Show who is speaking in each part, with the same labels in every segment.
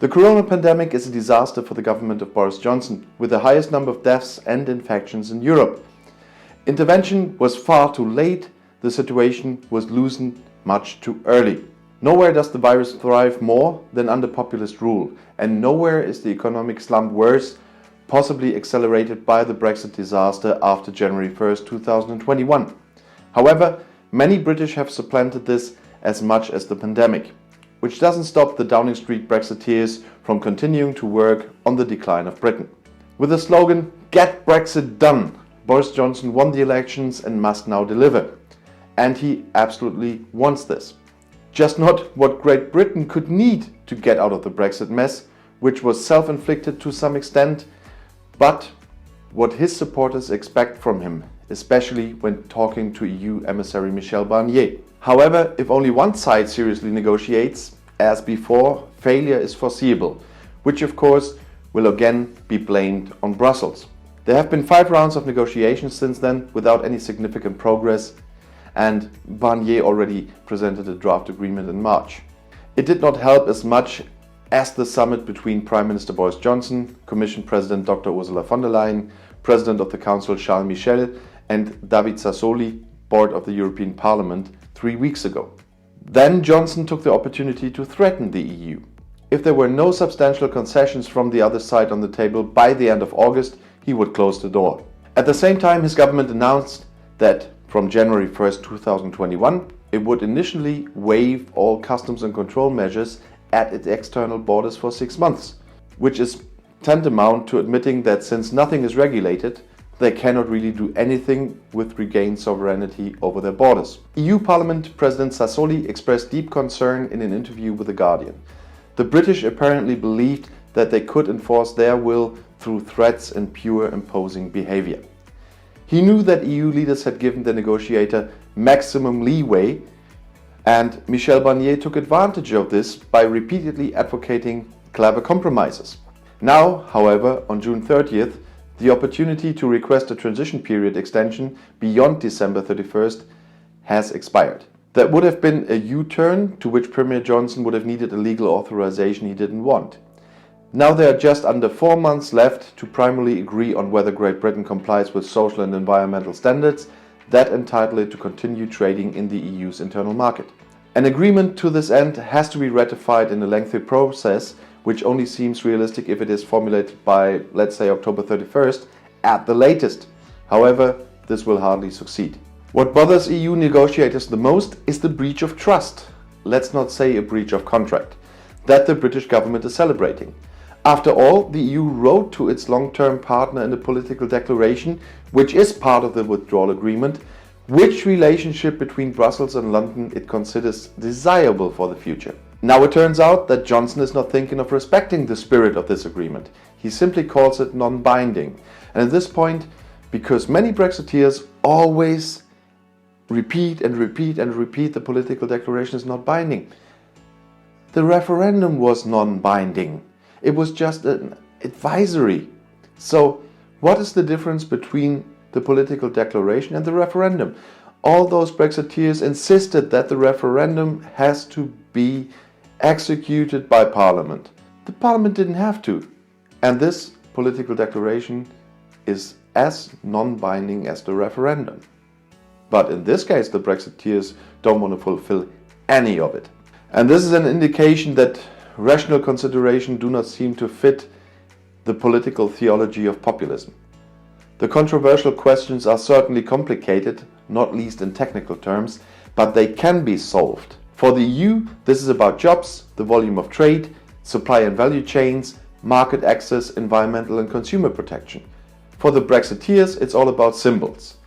Speaker 1: The corona pandemic is a disaster for the government of Boris Johnson, with the highest number of deaths and infections in Europe. Intervention was far too late, the situation was loosened much too early. Nowhere does the virus thrive more than under populist rule, and nowhere is the economic slump worse, possibly accelerated by the Brexit disaster after January 1st, 2021. However, many British have supplanted this as much as the pandemic, which doesn't stop the Downing Street Brexiteers from continuing to work on the decline of Britain. With the slogan, "Get Brexit done," Boris Johnson won the elections and must now deliver. And he absolutely wants this. Just not what Great Britain could need to get out of the Brexit mess, which was self-inflicted to some extent, but what his supporters expect from him, especially when talking to EU Emissary Michel Barnier. However, if only one side seriously negotiates, as before, failure is foreseeable, which of course will again be blamed on Brussels. There have been 5 rounds of negotiations since then without any significant progress, and Barnier already presented a draft agreement in March. It did not help as much as the summit between Prime Minister Boris Johnson, Commission President Dr. Ursula von der Leyen, President of the Council Charles Michel, and David Sassoli, Board of the European Parliament, 3 weeks ago. Then Johnson took the opportunity to threaten the EU. If there were no substantial concessions from the other side on the table by the end of August, he would close the door. At the same time, his government announced that from January 1st, 2021, it would initially waive all customs and control measures at its external borders for 6 months, which is tantamount to admitting that since nothing is regulated, they cannot really do anything with regained sovereignty over their borders. EU Parliament President Sassoli expressed deep concern in an interview with The Guardian. The British apparently believed that they could enforce their will through threats and pure imposing behavior. He knew that EU leaders had given the negotiator maximum leeway, and Michel Barnier took advantage of this by repeatedly advocating clever compromises. Now, however, on June 30th, the opportunity to request a transition period extension beyond December 31st has expired. That would have been a U-turn to which Premier Johnson would have needed a legal authorization he didn't want. Now there are just under 4 months left to primarily agree on whether Great Britain complies with social and environmental standards that entitle it to continue trading in the EU's internal market. An agreement to this end has to be ratified in a lengthy process, which only seems realistic if it is formulated by, let's say, October 31st at the latest. However, this will hardly succeed. What bothers EU negotiators the most is the breach of trust, let's not say a breach of contract, that the British government is celebrating. After all, the EU wrote to its long-term partner in the political declaration, which is part of the withdrawal agreement, which relationship between Brussels and London it considers desirable for the future. Now it turns out that Johnson is not thinking of respecting the spirit of this agreement. He simply calls it non-binding. And at this point, because many Brexiteers always repeat the political declaration is not binding, the referendum was non-binding. It was just an advisory. So what is the difference between the political declaration and the referendum? All those Brexiteers insisted that the referendum has to be executed by Parliament. The Parliament didn't have to. And this political declaration is as non-binding as the referendum. But in this case, the Brexiteers don't want to fulfill any of it. And this is an indication that rational consideration do not seem to fit the political theology of populism. The controversial questions are certainly complicated, not least in technical terms, but they can be solved. For the EU, this is about jobs, the volume of trade, supply and value chains, market access, environmental and consumer protection. For the Brexiteers, it's all about symbols.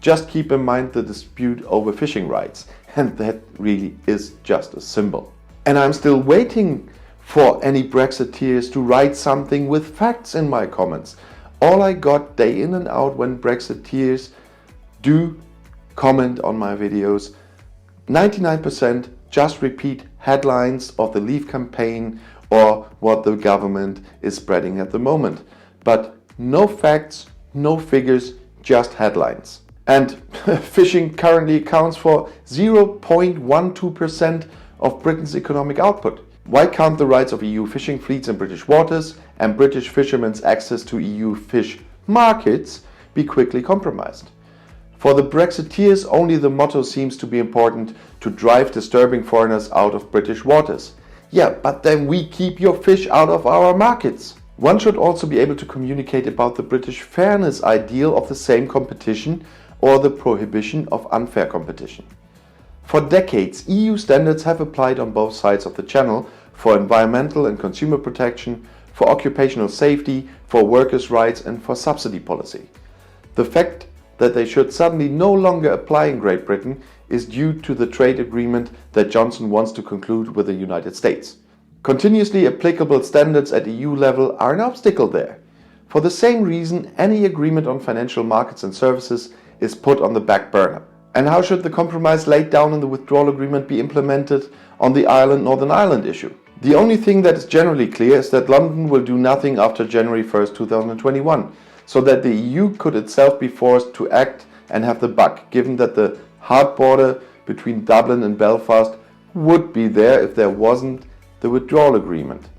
Speaker 1: Just keep in mind the dispute over fishing rights, and that really is just a symbol. And I'm still waiting for any Brexiteers to write something with facts in my comments. All I got day in and out when Brexiteers do comment on my videos, 99% just repeat headlines of the Leave campaign or what the government is spreading at the moment. But no facts, no figures, just headlines. And fishing currently accounts for 0.12% of Britain's economic output. Why can't the rights of EU fishing fleets in British waters and British fishermen's access to EU fish markets be quickly compromised? For the Brexiteers, only the motto seems to be important: to drive disturbing foreigners out of British waters. Yeah, but then we keep your fish out of our markets. One should also be able to communicate about the British fairness ideal of the same competition or the prohibition of unfair competition. For decades, EU standards have applied on both sides of the Channel for environmental and consumer protection, for occupational safety, for workers' rights and for subsidy policy. The fact that they should suddenly no longer apply in Great Britain is due to the trade agreement that Johnson wants to conclude with the United States. Continuously applicable standards at EU level are an obstacle there. For the same reason, any agreement on financial markets and services is put on the back burner. And how should the compromise laid down in the withdrawal agreement be implemented on the Northern Ireland issue? The only thing that is generally clear is that London will do nothing after January 1st, 2021, so that the EU could itself be forced to act and have the buck, given that the hard border between Dublin and Belfast would be there if there wasn't the withdrawal agreement.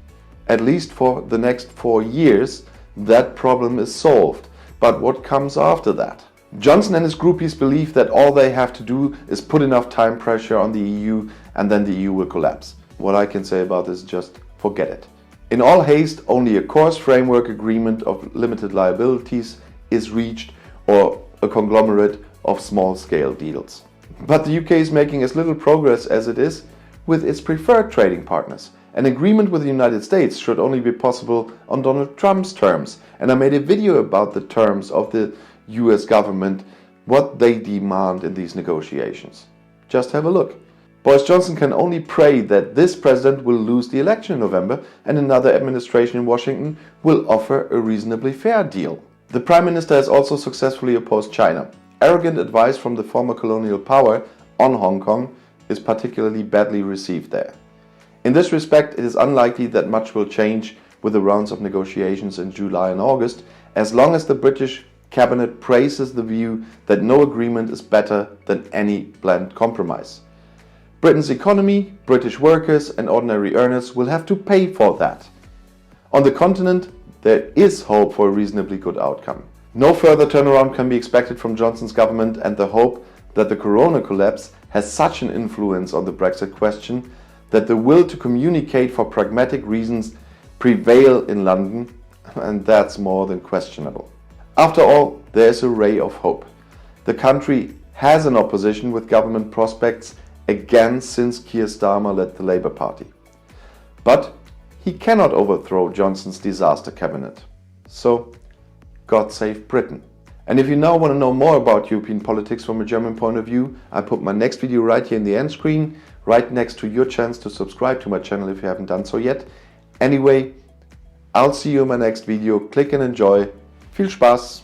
Speaker 1: At least for the next 4 years, that problem is solved. But what comes after that? Johnson and his groupies believe that all they have to do is put enough time pressure on the EU and then the EU will collapse. What I can say about this is just forget it. In all haste, only a coarse framework agreement of limited liabilities is reached, or a conglomerate of small-scale deals. But the UK is making as little progress as it is with its preferred trading partners. An agreement with the United States should only be possible on Donald Trump's terms, and I made a video about the terms of the US government, what they demand in these negotiations. Just have a look. Boris Johnson can only pray that this president will lose the election in November and another administration in Washington will offer a reasonably fair deal. The Prime Minister has also successfully opposed China. Arrogant advice from the former colonial power on Hong Kong is particularly badly received there. In this respect, it is unlikely that much will change with the rounds of negotiations in July and August, as long as the British cabinet praises the view that no agreement is better than any bland compromise. Britain's economy, British workers and ordinary earners will have to pay for that. On the continent, there is hope for a reasonably good outcome. No further turnaround can be expected from Johnson's government, and the hope that the corona collapse has such an influence on the Brexit question that the will to communicate for pragmatic reasons prevail in London, and that's more than questionable. After all, there is a ray of hope. The country has an opposition with government prospects again since Keir Starmer led the Labour Party. But he cannot overthrow Johnson's disaster cabinet. So, God save Britain. And if you now want to know more about European politics from a German point of view, I put my next video right here in the end screen, right next to your chance to subscribe to my channel if you haven't done so yet. Anyway, I'll see you in my next video. Click and enjoy. Viel Spaß!